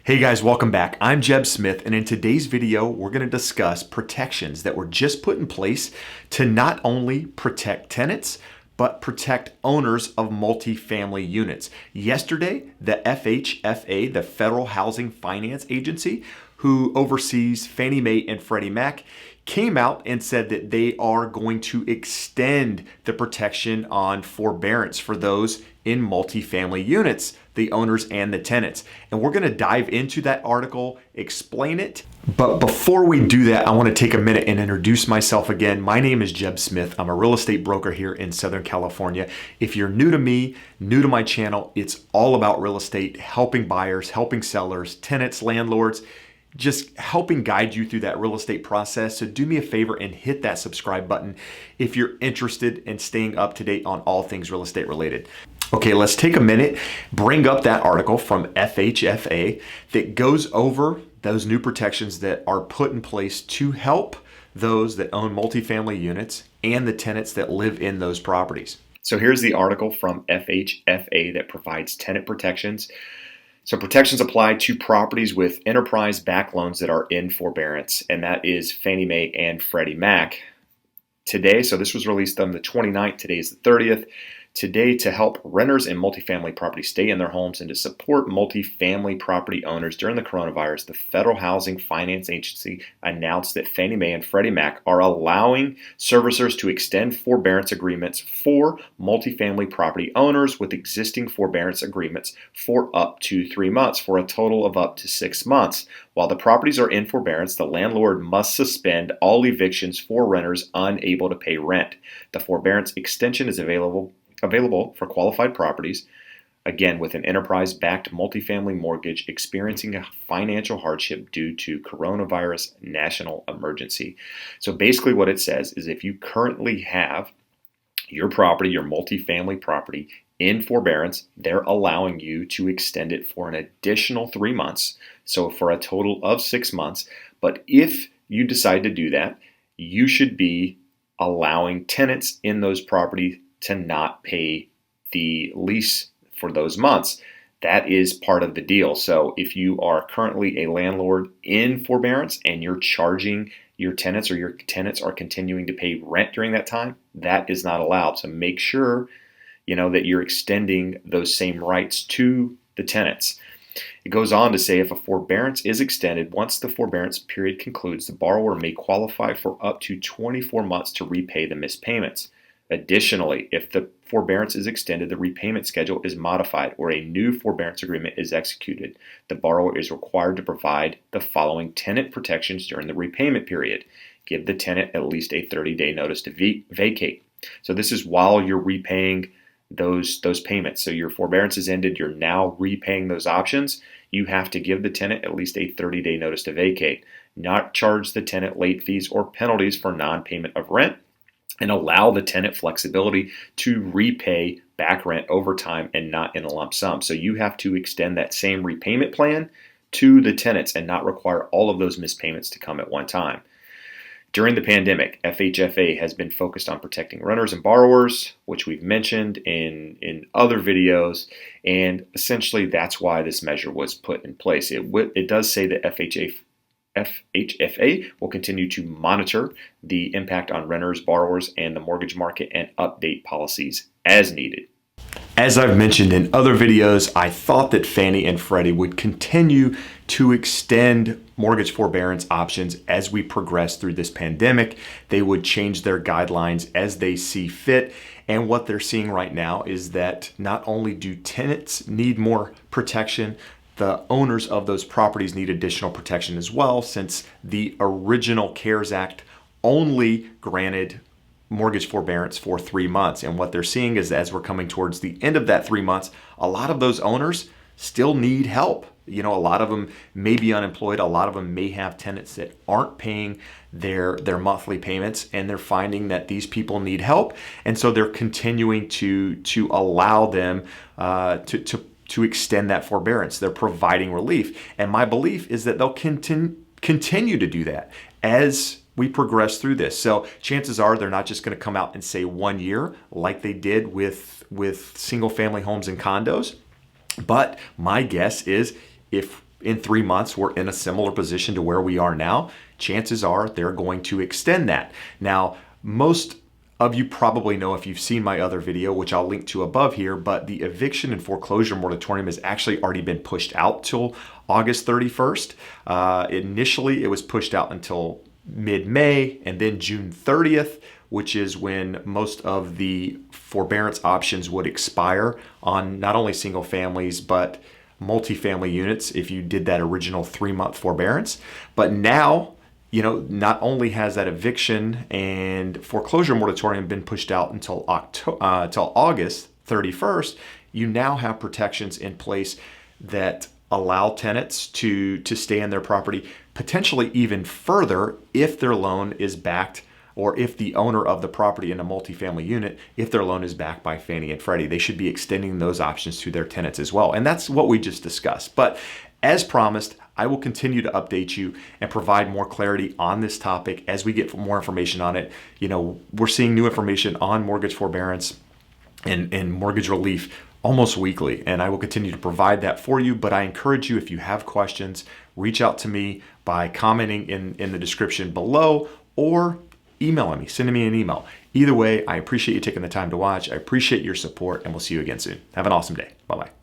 Hey guys, welcome back. I'm Jeb Smith, and in today's video, we're going to discuss protections that were just put in place to not only protect tenants, but protect owners of multifamily units. Yesterday, the FHFA, the Federal Housing Finance Agency, who oversees Fannie Mae and Freddie Mac, came out and said that they are going to extend the protection on forbearance for those in multifamily units, the owners and the tenants. And we're going to dive into that article, explain it. But before we do that, I want to take a minute and introduce myself again. My name is Jeb Smith. I'm a real estate broker here in Southern California. If you're new to me, new to my channel, it's all about real estate, helping buyers, helping sellers, tenants, landlords, just helping guide you through that real estate process. So do me a favor and hit that subscribe button if you're interested in staying up to date on all things real estate related. Okay, let's take a minute, bring up that article from FHFA that goes over those new protections that are put in place to help those that own multifamily units and the tenants that live in those properties. So here's the article from FHFA that provides tenant protections. So protections apply to properties with enterprise-backed loans that are in forbearance, and that is Fannie Mae and Freddie Mac. Today, so this was released on the 29th, today is the 30th. Today, to help renters in multifamily properties stay in their homes and to support multifamily property owners during the coronavirus, the Federal Housing Finance Agency announced that Fannie Mae and Freddie Mac are allowing servicers to extend forbearance agreements for multifamily property owners with existing forbearance agreements for up to 3 months, for a total of up to 6 months. While the properties are in forbearance, the landlord must suspend all evictions for renters unable to pay rent. The forbearance extension is available for qualified properties, again with an enterprise-backed multifamily mortgage experiencing a financial hardship due to coronavirus national emergency. So basically what it says is if you currently have your property, your multifamily property in forbearance, they're allowing you to extend it for an additional 3 months, so for a total of 6 months. But if you decide to do that, you should be allowing tenants in those properties to not pay the lease for those months. That is part of the deal. So if you are currently a landlord in forbearance and you're charging your tenants, or your tenants are continuing to pay rent during that time, that is not allowed. So make sure that you're extending those same rights to the tenants. It goes on to say if a forbearance is extended, once the forbearance period concludes, the borrower may qualify for up to 24 months to repay the missed payments. Additionally, if the forbearance is extended, the repayment schedule is modified, or a new forbearance agreement is executed, the borrower is required to provide the following tenant protections during the repayment period. Give the tenant at least a 30-day notice to vacate. So this is while you're repaying those payments. So your forbearance is ended, you're now repaying those options. You have to give the tenant at least a 30-day notice to vacate, not charge the tenant late fees or penalties for non-payment of rent, and allow the tenant flexibility to repay back rent over time and not in a lump sum. So you have to extend that same repayment plan to the tenants and not require all of those missed payments to come at one time. During the pandemic, FHFA has been focused on protecting renters and borrowers, which we've mentioned in other videos, and essentially that's why this measure was put in place. It does say that FHFA will continue to monitor the impact on renters, borrowers, and the mortgage market and update policies as needed. As I've mentioned in other videos, I thought that Fannie and Freddie would continue to extend mortgage forbearance options as we progress through this pandemic. They would change their guidelines as they see fit. And what they're seeing right now is that not only do tenants need more protection, the owners of those properties need additional protection as well, since the original CARES Act only granted mortgage forbearance for 3 months. And what they're seeing is as we're coming towards the end of that 3 months, a lot of those owners still need help. A lot of them may be unemployed. A lot of them may have tenants that aren't paying their monthly payments, and they're finding that these people need help. And so they're continuing to allow them to extend that forbearance. They're providing relief. And my belief is that they'll continue to do that as we progress through this. So chances are they're not just going to come out and say 1 year like they did with single family homes and condos. But my guess is if in 3 months we're in a similar position to where we are now, chances are they're going to extend that. Now, most of you probably know if you've seen my other video, which I'll link to above here, but the eviction and foreclosure moratorium has actually already been pushed out till August 31st. Initially, it was pushed out until mid-May, and then June 30th, which is when most of the forbearance options would expire on not only single families, but multifamily units if you did that original 3-month forbearance. But now, not only has that eviction and foreclosure moratorium been pushed out until August 31st, you now have protections in place that allow tenants to stay in their property potentially even further if their loan is backed, or if the owner of the property in a multifamily unit, if their loan is backed by Fannie and Freddie, they should be extending those options to their tenants as well. And that's what we just discussed. But as promised, I will continue to update you and provide more clarity on this topic as we get more information on it. We're seeing new information on mortgage forbearance and mortgage relief almost weekly, and I will continue to provide that for you. But I encourage you, if you have questions, reach out to me by commenting in the description below, or emailing me, sending me an email. Either way, I appreciate you taking the time to watch. I appreciate your support, and we'll see you again soon. Have an awesome day. Bye-bye.